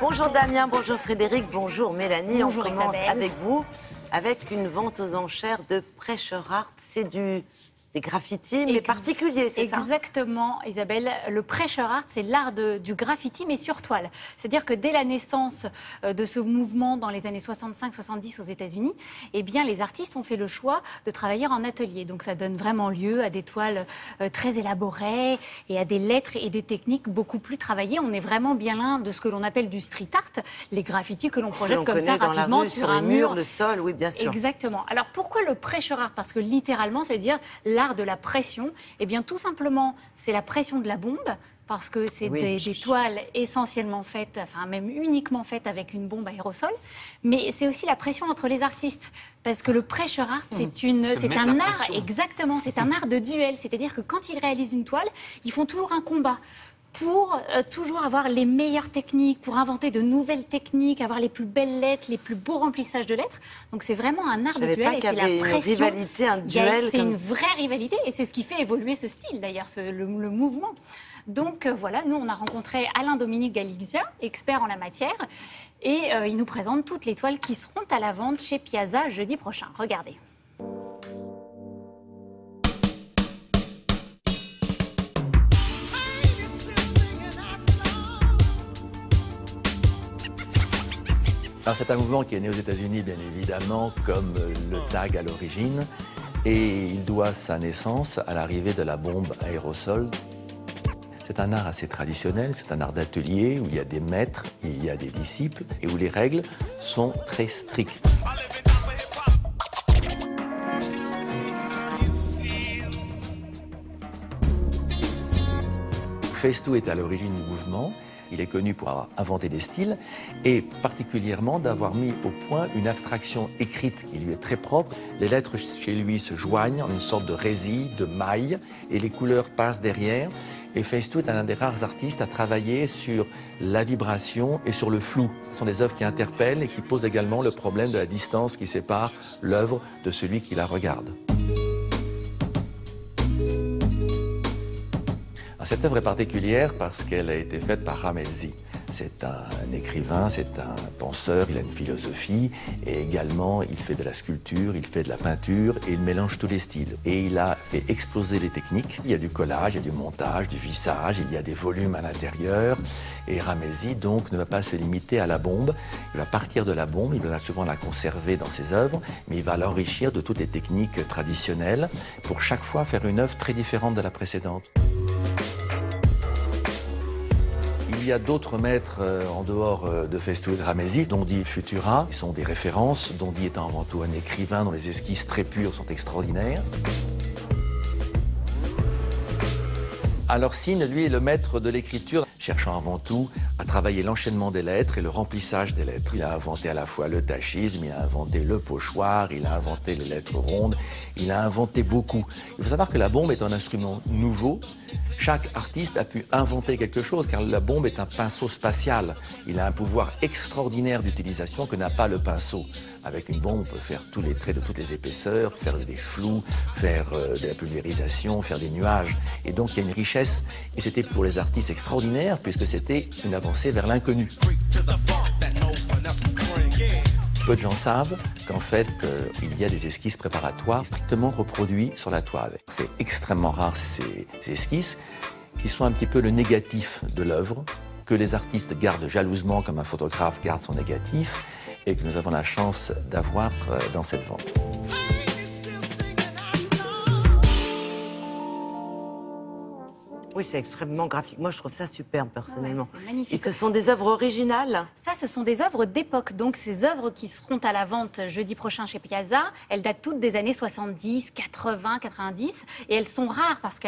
Bonjour Damien, bonjour Frédéric, bonjour Mélanie. Bonjour On commence Isabelle. avec vous, avec une vente aux enchères de pressure art. C'est des graffitis, mais particuliers, c'est ça? Exactement, Isabelle. Le pressure art, c'est l'art du graffiti, mais sur toile. C'est-à-dire que dès la naissance de ce mouvement dans les années 65-70 aux États-Unis, eh bien, les artistes ont fait le choix de travailler en atelier. Donc, ça donne vraiment lieu à des toiles très élaborées et à des lettres et des techniques beaucoup plus travaillées. On est vraiment bien loin de ce que l'on appelle du street art, les graffitis que l'on projette comme ça dans rapidement la rue, sur les un murs, mur. le sol, oui, bien sûr. Exactement. Alors, pourquoi le pressure art? Parce que littéralement, ça veut dire l'art de la pression. Eh bien, tout simplement, c'est la pression de la bombe, parce que c'est des toiles essentiellement faites, enfin même uniquement faites avec une bombe aérosol. Mais c'est aussi la pression entre les artistes, parce que le pressure art, c'est un art, exactement, c'est un art de duel. C'est-à-dire que quand ils réalisent une toile, ils font toujours un combat pour toujours avoir les meilleures techniques, pour inventer de nouvelles techniques, avoir les plus belles lettres, les plus beaux remplissages de lettres. Donc c'est vraiment un art de duel et c'est la pression. Une rivalité, un duel. C'est une vraie rivalité et c'est ce qui fait évoluer ce style d'ailleurs, le mouvement. Donc voilà, nous on a rencontré Alain-Dominique Galizia, expert en la matière, et il nous présente toutes les toiles qui seront à la vente chez Piazza jeudi prochain. Regardez. Alors c'est un mouvement qui est né aux États-Unis, bien évidemment, comme le tag à l'origine, et il doit sa naissance à l'arrivée de la bombe aérosol. C'est un art assez traditionnel, c'est un art d'atelier où il y a des maîtres, il y a des disciples, et où les règles sont très strictes. Festool est à l'origine du mouvement. Il est connu pour avoir inventé des styles et particulièrement d'avoir mis au point une abstraction écrite qui lui est très propre. Les lettres chez lui se joignent en une sorte de résille, de maille, et les couleurs passent derrière. Et Festool est un des rares artistes à travailler sur la vibration et sur le flou. Ce sont des œuvres qui interpellent et qui posent également le problème de la distance qui sépare l'œuvre de celui qui la regarde. Cette œuvre est particulière parce qu'elle a été faite par Ramelzi. C'est un écrivain, c'est un penseur, il a une philosophie et également il fait de la sculpture, il fait de la peinture et il mélange tous les styles. Et il a fait exploser les techniques. Il y a du collage, il y a du montage, du vissage, il y a des volumes à l'intérieur. Et Ramelzi donc ne va pas se limiter à la bombe. Il va partir de la bombe, il va souvent la conserver dans ses œuvres, mais il va l'enrichir de toutes les techniques traditionnelles pour chaque fois faire une œuvre très différente de la précédente. Il y a d'autres maîtres en dehors de Festool et de Ramelzi, Dondi et Futura. Ils sont des références. Dondi étant avant tout un écrivain dont les esquisses très pures sont extraordinaires. Alors Sine, lui, est le maître de l'écriture, cherchant avant tout à travailler l'enchaînement des lettres et le remplissage des lettres. Il a inventé à la fois le tachisme, il a inventé le pochoir, il a inventé les lettres rondes, il a inventé beaucoup. Il faut savoir que la bombe est un instrument nouveau. Chaque artiste a pu inventer quelque chose, car la bombe est un pinceau spatial. Il a un pouvoir extraordinaire d'utilisation que n'a pas le pinceau. Avec une bombe, on peut faire tous les traits de toutes les épaisseurs, faire des flous, faire de la pulvérisation, faire des nuages. Et donc il y a une richesse, et c'était pour les artistes extraordinaire, puisque c'était une avancée vers l'inconnu. Peu de gens savent qu'en fait, il y a des esquisses préparatoires strictement reproduites sur la toile. C'est extrêmement rare, ces esquisses, qui sont un petit peu le négatif de l'œuvre, que les artistes gardent jalousement comme un photographe garde son négatif, et que nous avons la chance d'avoir dans cette vente. Oui, c'est extrêmement graphique. Moi, je trouve ça superbe, personnellement. Ouais, c'est magnifique. Et ce sont des œuvres originales? Ça, ce sont des œuvres d'époque. Donc, ces œuvres qui seront à la vente jeudi prochain chez Piazza, elles datent toutes des années 70, 80, 90. Et elles sont rares parce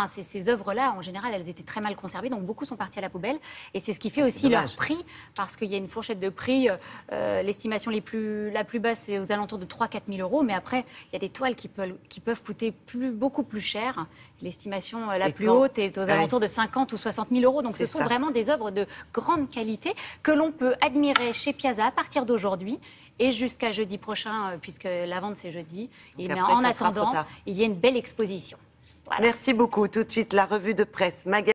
ces œuvres-là, en général, elles étaient très mal conservées. Donc, beaucoup sont parties à la poubelle. Et c'est ce qui fait aussi leur prix. Parce qu'il y a une fourchette de prix. L'estimation la plus basse, c'est aux alentours de 3 000 à 4 000 euros. Mais après, il y a des toiles qui peuvent coûter beaucoup plus cher. L'estimation la plus haute est aux alentours de 50 ou 60 000 euros. Donc ce sont vraiment des œuvres de grande qualité que l'on peut admirer chez Piazza à partir d'aujourd'hui et jusqu'à jeudi prochain, puisque la vente c'est jeudi. Et mais en attendant, il y a une belle exposition. Voilà. Merci beaucoup. Tout de suite, la revue de presse.